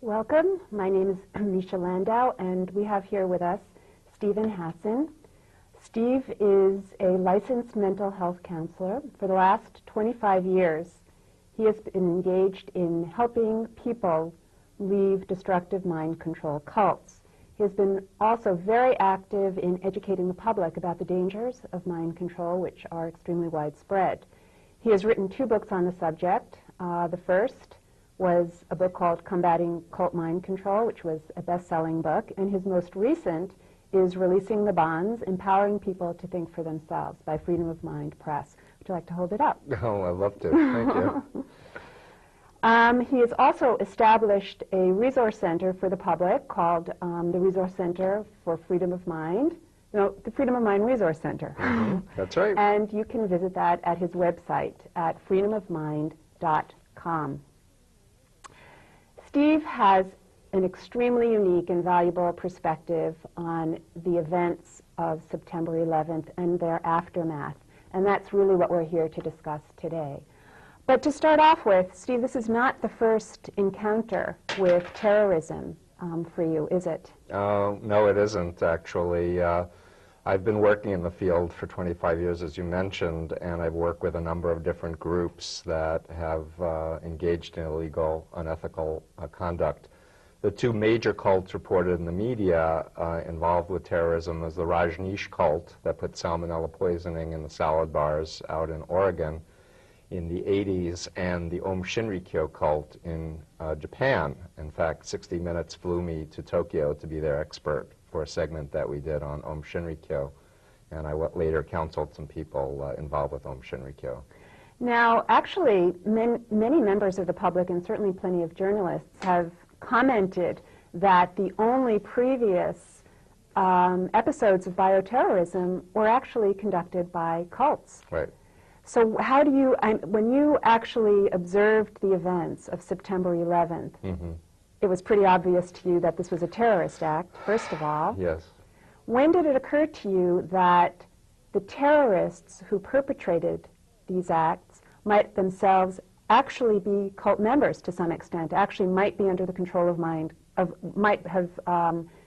Welcome. My name is Misia Landau, and we have here with us Steve Hassan. Steve is a licensed mental health counselor. For the last 25 years, he has been engaged in helping people leave destructive mind control cults. He has been also very active in educating the public about the dangers of mind control, which are extremely widespread. He has written 2 books on the subject. The first was a book called Combating Cult Mind Control, which was a best-selling book, and his most recent is Releasing the Bonds, Empowering People to Think for Themselves by Freedom of Mind Press. Would you like to hold it up? Oh, I'd love to. Thank you. He has also established a resource center for the public called the Resource Center for Freedom of Mind. No, the Freedom of Mind Resource Center. Mm-hmm. That's right. And you can visit that at his website at freedomofmind.com. Steve has an extremely unique and valuable perspective on the events of September 11th and their aftermath, and that's really what we're here to discuss today. But to start off with, Steve, this is not the first encounter with terrorism for you, is it? No, it isn't, actually. I've been working in the field for 25 years, as you mentioned, and I've worked with a number of different groups that have engaged in illegal, unethical conduct. The 2 major cults reported in the media involved with terrorism was the Rajneesh cult that put salmonella poisoning in the salad bars out in Oregon in the 80s, and the Om Shinrikyo cult in Japan. In fact, 60 Minutes flew me to Tokyo to be their expert for a segment that we did on Om Shinrikyo, and I later counseled some people involved with Om Shinrikyo. Now, actually, many members of the public, and certainly plenty of journalists, have commented that the only previous episodes of bioterrorism were actually conducted by cults. Right. So how do you, when you actually observed the events of September 11th, it was pretty obvious to you that this was a terrorist act, first of all. Yes. When did it occur to you that the terrorists who perpetrated these acts might themselves actually be cult members to some extent, actually might be under the control of might have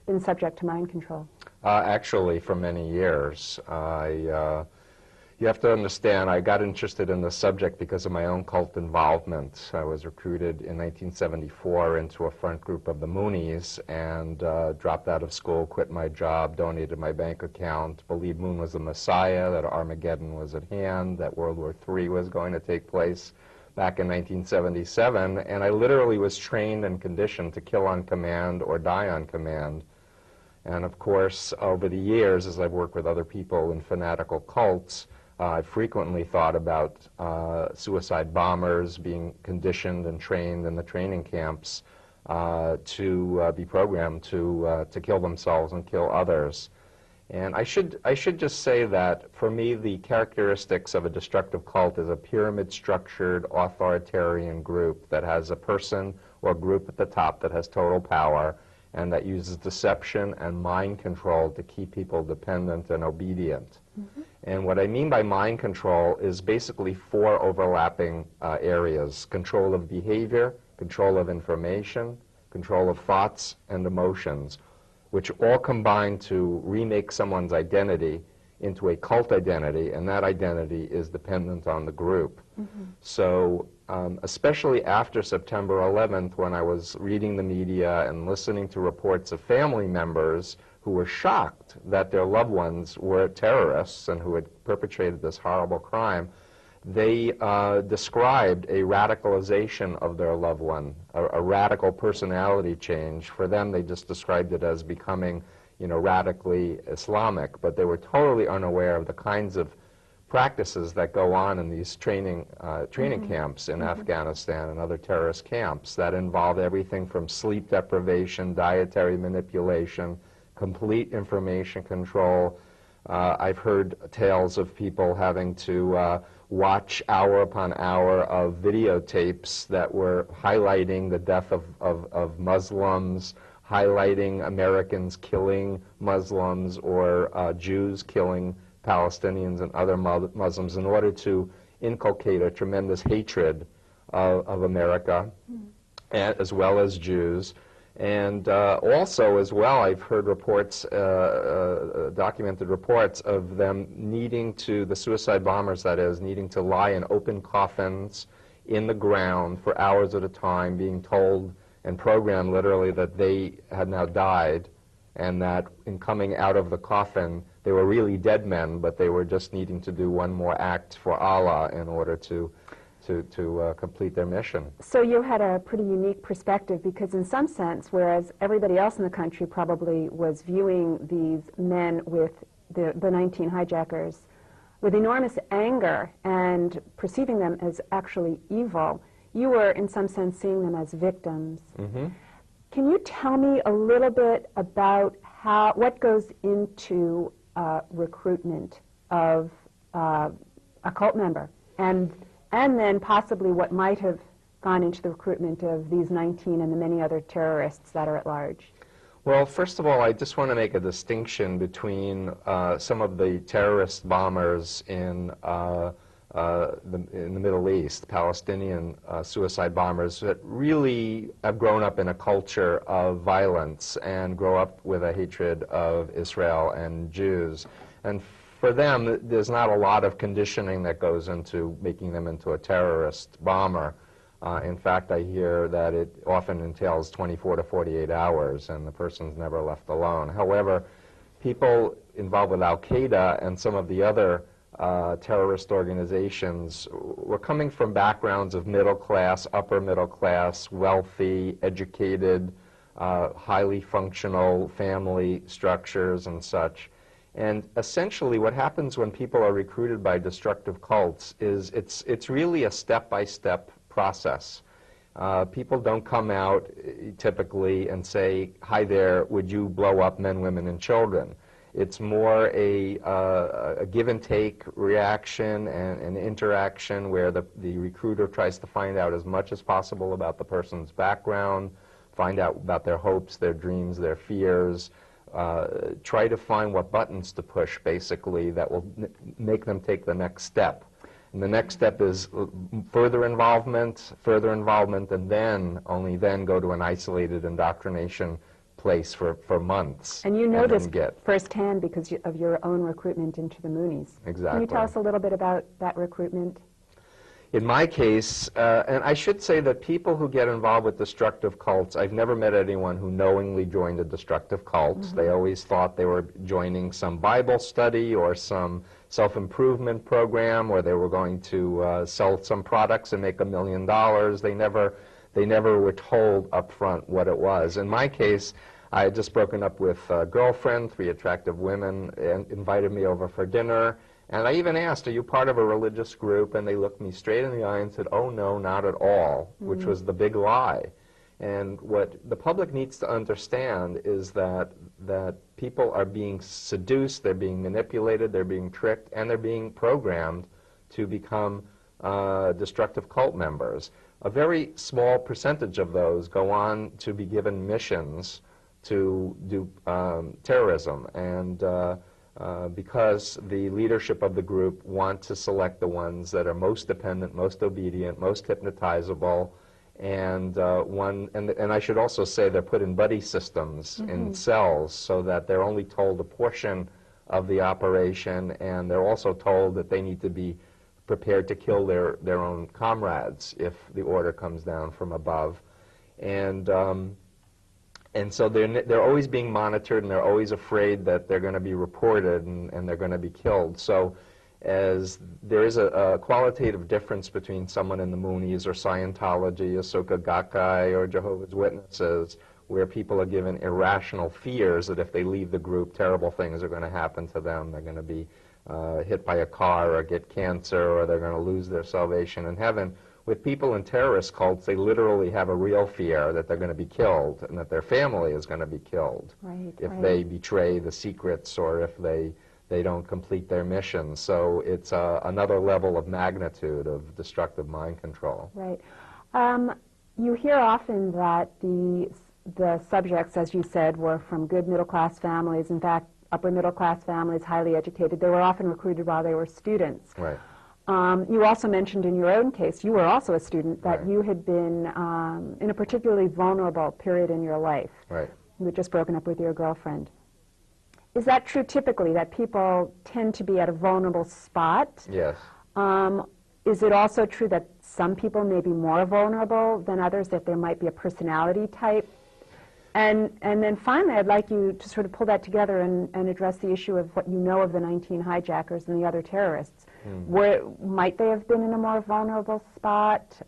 been subject to mind control? Actually, for many years. You have to understand, I got interested in the subject because of my own cult involvement. I was recruited in 1974 into a front group of the Moonies and dropped out of school, quit my job, donated my bank account, believed Moon was the Messiah, that Armageddon was at hand, that World War III was going to take place back in 1977, and I literally was trained and conditioned to kill on command or die on command. And of course, over the years, as I've worked with other people in fanatical cults, I frequently thought about suicide bombers being conditioned and trained in the training camps to be programmed to kill themselves and kill others. And I should just say that, for me, the characteristics of a destructive cult is a pyramid-structured, authoritarian group that has a person or group at the top that has total power and that uses deception and mind control to keep people dependent and obedient. And what I mean by mind control is basically 4 overlapping areas: control of behavior, control of information, control of thoughts and emotions, which all combine to remake someone's identity into a cult identity, and that identity is dependent on the group. So especially after September 11th, when I was reading the media and listening to reports of family members who were shocked that their loved ones were terrorists and who had perpetrated this horrible crime, they described a radicalization of their loved one, a radical personality change. For them, they just described it as becoming, radically Islamic, but they were totally unaware of the kinds of practices that go on in these training camps in Afghanistan and other terrorist camps that involve everything from sleep deprivation, dietary manipulation, complete information control. I've heard tales of people having to watch hour upon hour of videotapes that were highlighting the death of Muslims, highlighting Americans killing Muslims or Jews killing Palestinians and other Muslims in order to inculcate a tremendous hatred of America as well as Jews. And also, as well, I've heard reports, documented reports of them needing to, the suicide bombers that is, needing to lie in open coffins in the ground for hours at a time, being told and programmed literally that they had now died, and that in coming out of the coffin, they were really dead men, but they were just needing to do one more act for Allah in order to complete their mission. So you had a pretty unique perspective, because in some sense, whereas everybody else in the country probably was viewing these men with the 19 hijackers with enormous anger and perceiving them as actually evil, you were in some sense seeing them as victims. Mm-hmm. Can you tell me a little bit about what goes into recruitment of a cult member, and then possibly what might have gone into the recruitment of these 19 and the many other terrorists that are at large? Well, first of all, I just want to make a distinction between some of the terrorist bombers in the Middle East, Palestinian suicide bombers that really have grown up in a culture of violence and grow up with a hatred of Israel and Jews. And for them, there's not a lot of conditioning that goes into making them into a terrorist bomber. In fact, I hear that it often entails 24 to 48 hours, and the person's never left alone. However, people involved with Al-Qaeda and some of the other terrorist organizations were coming from backgrounds of middle class, upper middle class, wealthy, educated, highly functional family structures and such. And essentially what happens when people are recruited by destructive cults is it's really a step-by-step process. People don't come out typically and say, "Hi there, would you blow up men, women, and children?" It's more a give and take reaction and an interaction where the recruiter tries to find out as much as possible about the person's background, find out about their hopes, their dreams, their fears, try to find what buttons to push, basically, that will make them take the next step. And the next step is further involvement, and then, only then, go to an isolated indoctrination place for months. And you know this firsthand because of your own recruitment into the Moonies. Exactly. Can you tell us a little bit about that recruitment? In my case, and I should say that people who get involved with destructive cults, I've never met anyone who knowingly joined a destructive cult. Mm-hmm. They always thought they were joining some Bible study or some self-improvement program, or they were going to sell some products and make $1 million. They never were told up front what it was. In my case, I had just broken up with a girlfriend, 3 attractive women, and invited me over for dinner. And I even asked, "Are you part of a religious group?" And they looked me straight in the eye and said, "Oh, no, not at all," which was the big lie. And what the public needs to understand is that people are being seduced, they're being manipulated, they're being tricked, and they're being programmed to become destructive cult members. A very small percentage of those go on to be given missions to do terrorism, and because the leadership of the group want to select the ones that are most dependent, most obedient, most hypnotizable, and I should also say they're put in buddy systems in cells so that they're only told a portion of the operation, and they're also told that they need to be prepared to kill their own comrades if the order comes down from above. And so they're always being monitored, and they're always afraid that they're going to be reported and they're going to be killed. So as there is a qualitative difference between someone in the Moonies or Scientology, Soka Gakkai, or Jehovah's Witnesses, where people are given irrational fears that if they leave the group, terrible things are going to happen to them. They're going to be hit by a car or get cancer, or they're going to lose their salvation in heaven. With people in terrorist cults, they literally have a real fear that they're going to be killed and that their family is going to be killed if they betray the secrets or if they don't complete their mission. So it's another level of magnitude of destructive mind control. Right. You hear often that the subjects, as you said, were from good middle-class families. In fact, upper middle-class families, highly educated. They were often recruited while they were students. Right. You also mentioned in your own case, you were also a student, that Right. you had been in a particularly vulnerable period in your life. Right. You had just broken up with your girlfriend. Is that true typically, that people tend to be at a vulnerable spot? Yes. Is it also true that some people may be more vulnerable than others, that there might be a personality type? And then finally, I'd like you to sort of pull that together and address the issue of what you know of the 19 hijackers and the other terrorists. Might they have been in a more vulnerable spot?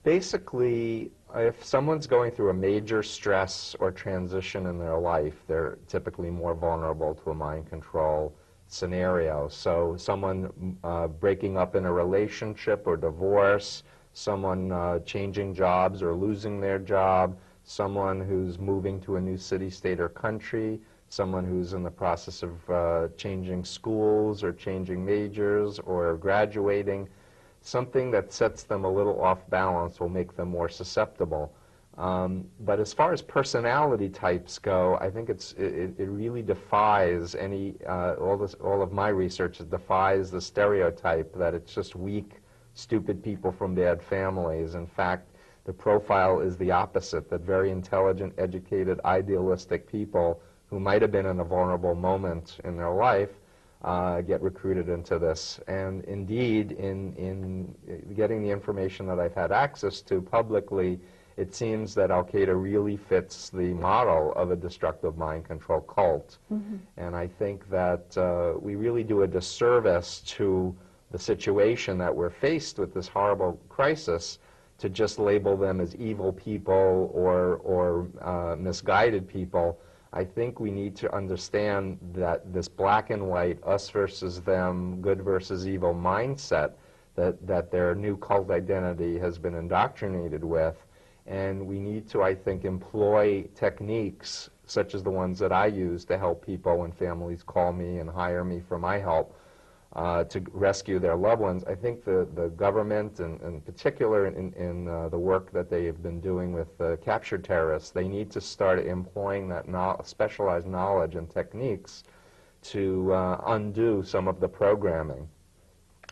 Basically, if someone's going through a major stress or transition in their life, they're typically more vulnerable to a mind control scenario. So someone breaking up in a relationship or divorce, someone changing jobs or losing their job, someone who's moving to a new city, state, or country, someone who's in the process of changing schools or changing majors or graduating. Something that sets them a little off balance will make them more susceptible. But as far as personality types go, I think it really defies all of my research. It defies the stereotype that it's just weak, stupid people from bad families. In fact, the profile is the opposite, that very intelligent, educated, idealistic people who might have been in a vulnerable moment in their life get recruited into this. And indeed, in getting the information that I've had access to publicly, it seems that Al-Qaeda really fits the model of a destructive mind control cult. And I think that we really do a disservice to the situation that we're faced with, this horrible crisis, to just label them as evil people or misguided people. I think we need to understand that this black and white, us versus them, good versus evil mindset that their new cult identity has been indoctrinated with. And we need to, I think, employ techniques such as the ones that I use to help people when families call me and hire me for my help to rescue their loved ones. I think the government, and in particular in the work that they have been doing with captured terrorists, they need to start employing that specialized knowledge and techniques to undo some of the programming.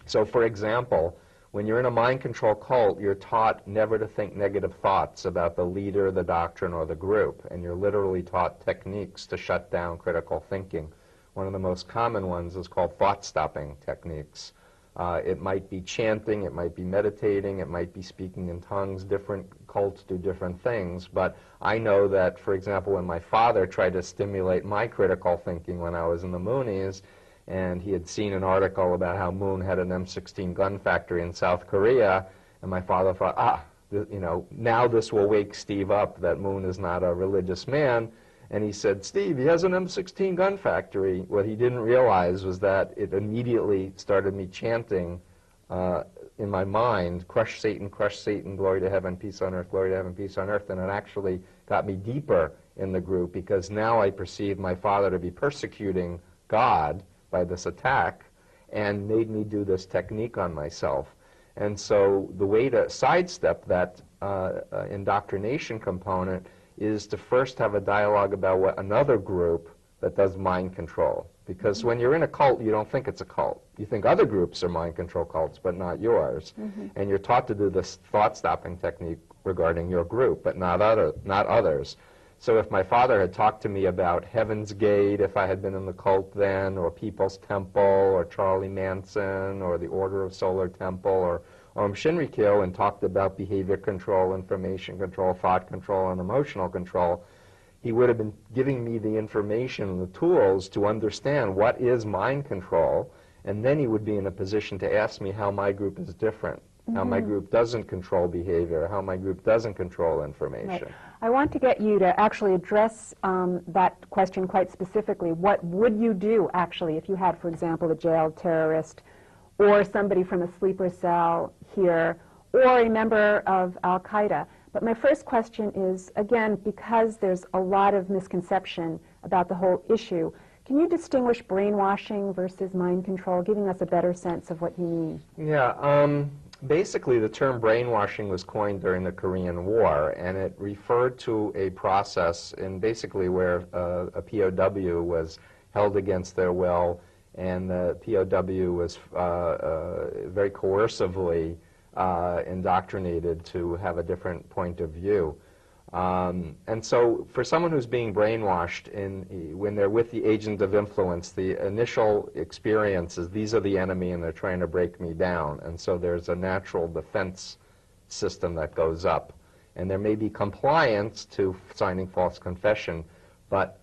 So, for example, when you're in a mind control cult, you're taught never to think negative thoughts about the leader, the doctrine, or the group, and you're literally taught techniques to shut down critical thinking. One of the most common ones is called thought-stopping techniques. It might be chanting, it might be meditating, it might be speaking in tongues. Different cults do different things, but I know that, for example, when my father tried to stimulate my critical thinking when I was in the Moonies, and he had seen an article about how Moon had an M16 gun factory in South Korea, and my father thought, now this will wake Steve up that Moon is not a religious man. And he said, Steve, he has an M16 gun factory. What he didn't realize was that it immediately started me chanting in my mind, crush Satan, glory to heaven, peace on earth, glory to heaven, peace on earth. And it actually got me deeper in the group, because now I perceived my father to be persecuting God by this attack, and made me do this technique on myself. And so the way to sidestep that indoctrination component is to first have a dialogue about what another group that does mind control. Because when you're in a cult, you don't think it's a cult. You think other groups are mind control cults, but not yours. And you're taught to do this thought-stopping technique regarding your group, but not others. So if my father had talked to me about Heaven's Gate, if I had been in the cult then, or People's Temple, or Charlie Manson, or the Order of Solar Temple, or Shinrikyo, and talked about behavior control, information control, thought control, and emotional control, he would have been giving me the information and the tools to understand what is mind control, and then he would be in a position to ask me how my group is different, how my group doesn't control behavior, how my group doesn't control information. Right. I want to get you to actually address that question quite specifically. What would you do, actually, if you had, for example, a jailed terrorist or somebody from a sleeper cell here, or a member of Al-Qaeda? But my first question is, again, because there's a lot of misconception about the whole issue, can you distinguish brainwashing versus mind control, giving us a better sense of what you mean? Yeah, basically the term brainwashing was coined during the Korean War, and it referred to a process in basically where a POW was held against their will and the POW was very coercively indoctrinated to have a different point of view. And so for someone who's being brainwashed when they're with the agent of influence, the initial experience is these are the enemy and they're trying to break me down. And so there's a natural defense system that goes up. And there may be compliance to signing false confession, but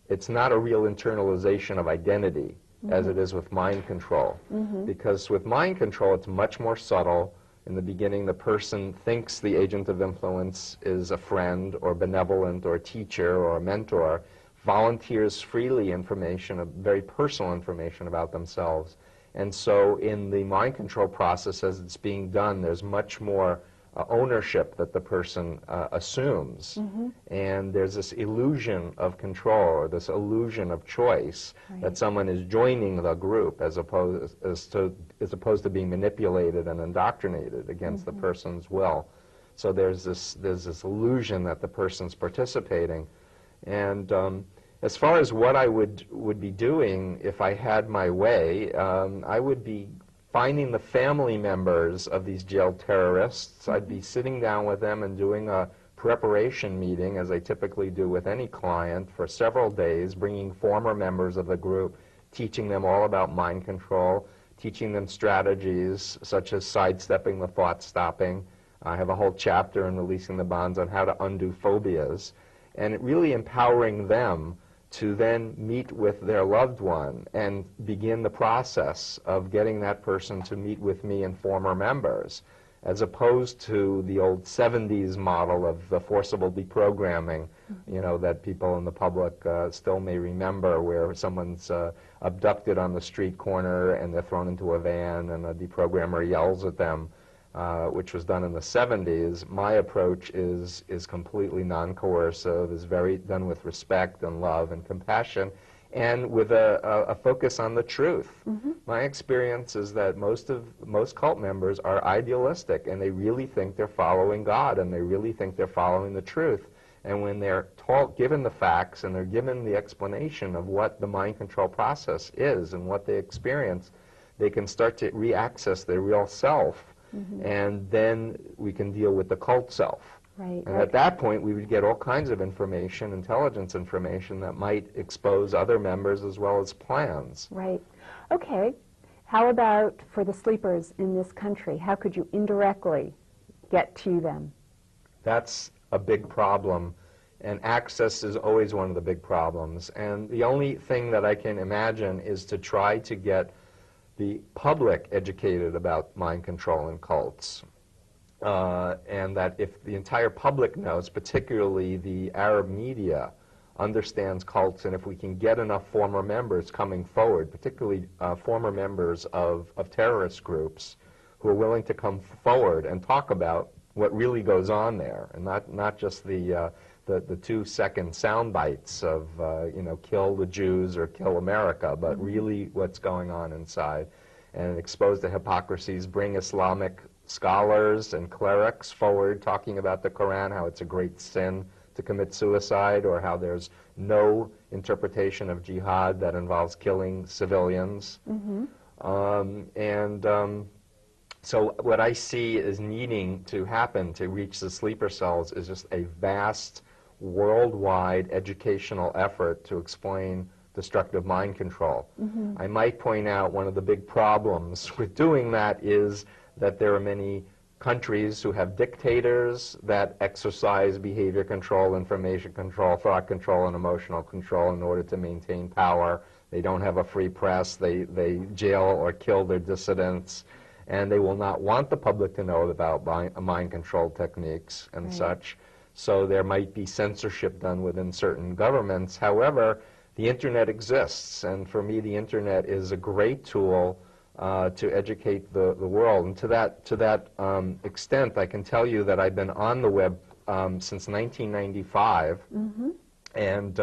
it's not a real internalization of identity as it is with mind control. Because with mind control, it's much more subtle. In the beginning, the person thinks the agent of influence is a friend or benevolent or a teacher or a mentor, volunteers freely information, very personal information about themselves. And so in the mind control process, as it's being done, there's much more ownership that the person assumes. And there's this illusion of control, or this illusion of choice, that someone is joining the group as opposed to being manipulated and indoctrinated against the person's will. So there's this illusion that the person's participating. And as far as what I would be doing if I had my way, I would be finding the family members of these jailed terrorists. I'd be sitting down with them and doing a preparation meeting, as I typically do with any client, for several days, bringing former members of the group, teaching them all about mind control, teaching them strategies such as sidestepping the thought stopping. I have a whole chapter in Releasing the Bonds on how to undo phobias, and really empowering them to then meet with their loved one and begin the process of getting that person to meet with me and former members, as opposed to the old 70s model of the forcible deprogramming, you know, that people in the public still may remember, where someone's abducted on the street corner and they're thrown into a van and a deprogrammer yells at them, which was done in the 70s. My approach is completely non-coercive, is very done with respect and love and compassion, and with a focus on the truth. My experience is that most cult members are idealistic, and they really think they're following God, and they really think they're following the truth. And when they're given the facts and they're given the explanation of what the mind control process is and what they experience, they can start to re-access their real self. And then we can deal with the cult self. And at that point, we would get all kinds of information, intelligence information, that might expose other members as well as plans. Okay. How about for the sleepers in this country? How could you indirectly get to them? That's a big problem, and access is always one of the big problems. And the only thing that I can imagine is to try to get the public educated about mind control and cults. And that if the entire public knows, particularly the Arab media, understands cults, and if we can get enough former members coming forward, particularly former members of terrorist groups, who are willing to come forward and talk about what really goes on there, and not just the 2-second sound bites of, you know, kill the Jews or kill America, but really what's going on inside, and expose the hypocrisies, bring Islamic scholars and clerics forward talking about the Quran, how it's a great sin to commit suicide, or how there's no interpretation of jihad that involves killing civilians. So what I see is needing to happen to reach the sleeper cells is just a vast worldwide educational effort to explain destructive mind control. I might point out one of the big problems with doing that is that there are many countries who have dictators that exercise behavior control, information control, thought control, and emotional control in order to maintain power. They don't have a free press. They jail or kill their dissidents, and they will not want the public to know about mind control techniques and such. So there might be censorship done within certain governments. However, the internet exists, and for me the internet is a great tool to educate the world. And to that extent, I can tell you that I've been on the web since 1995, and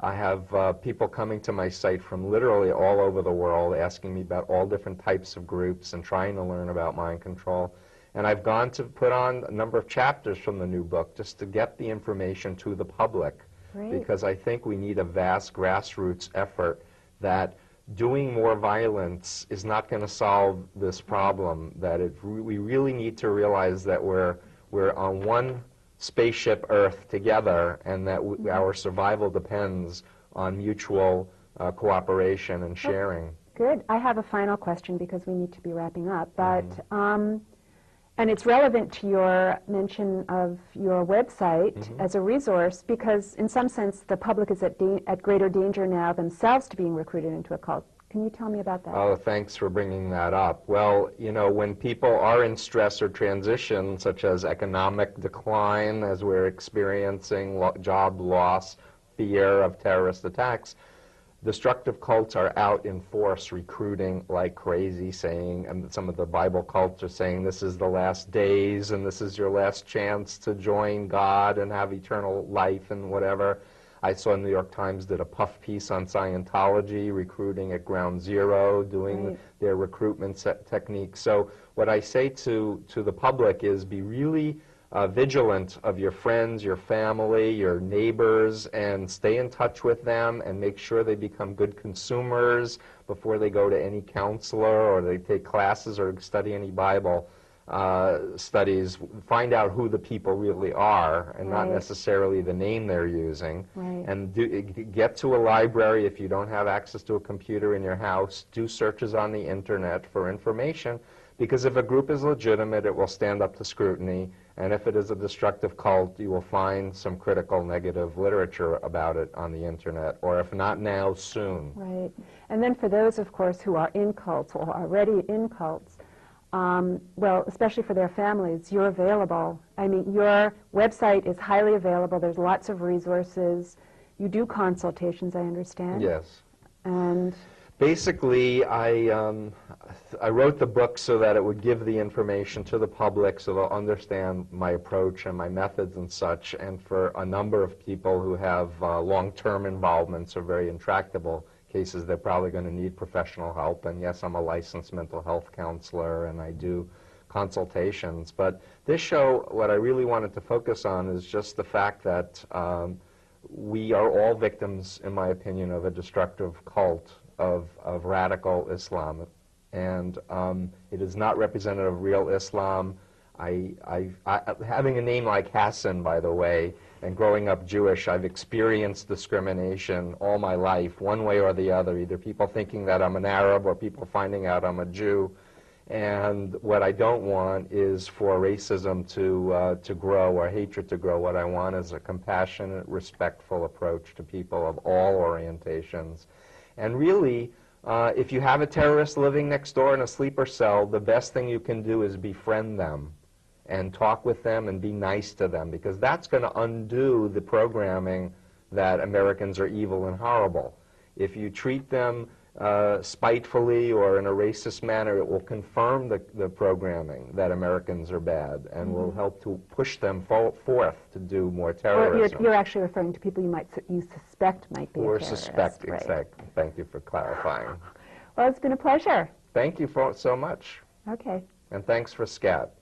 I have people coming to my site from literally all over the world, asking me about all different types of groups and trying to learn about mind control. And I've gone to put on a number of chapters from the new book just to get the information to the public, because I think we need a vast grassroots effort that doing more violence is not going to solve this problem, that we really need to realize that we're on one spaceship Earth together, and that our survival depends on mutual cooperation and sharing. Good. I have a final question because we need to be wrapping up, but and it's relevant to your mention of your website as a resource, because in some sense the public is at greater danger now themselves to being recruited into a cult. Can you tell me about that? Oh, thanks for bringing that up. Well, you know, when people are in stress or transition, such as economic decline, as we're experiencing, job loss, fear of terrorist attacks, destructive cults are out in force recruiting like crazy, saying, and some of the Bible cults are saying, this is the last days and this is your last chance to join God and have eternal life and whatever. I saw New York Times did a puff piece on Scientology, recruiting at ground zero, doing their recruitment techniques. So what I say to the public is be really vigilant of your friends, your family, your neighbors, and stay in touch with them and make sure they become good consumers before they go to any counselor or they take classes or study any Bible studies. Find out who the people really are and not necessarily the name they're using. And get to a library if you don't have access to a computer in your house. Do searches on the internet for information, because if a group is legitimate, it will stand up to scrutiny. And if it is a destructive cult, you will find some critical negative literature about it on the internet, or if not now, soon. Right. And then for those, of course, who are in cults or are already in cults, well, especially for their families, you're available. I mean, your website is highly available. There's lots of resources. You do consultations, I understand. Yes. And basically, I wrote the book so that it would give the information to the public so they'll understand my approach and my methods and such. And for a number of people who have long-term involvements or very intractable cases, they're probably going to need professional help. And yes, I'm a licensed mental health counselor and I do consultations. But this show, what I really wanted to focus on is just the fact that we are all victims, in my opinion, of a destructive cult of radical Islam. And it is not representative of real Islam. Having a name like Hassan, by the way, and growing up Jewish, I've experienced discrimination all my life, one way or the other, either people thinking that I'm an Arab or people finding out I'm a Jew. And what I don't want is for racism to grow or hatred to grow. What I want is a compassionate, respectful approach to people of all orientations. And really, if you have a terrorist living next door in a sleeper cell, the best thing you can do is befriend them and talk with them and be nice to them, because that's going to undo the programming that Americans are evil and horrible. If you treat them spitefully or in a racist manner, it will confirm the programming that Americans are bad and will help to push them forth to do more terrorism. You're actually referring to people you suspect might be a terrorist. Or suspect, exactly. Thank you for clarifying. Well, it's been a pleasure. Thank you so much. Okay. And thanks for SCAT.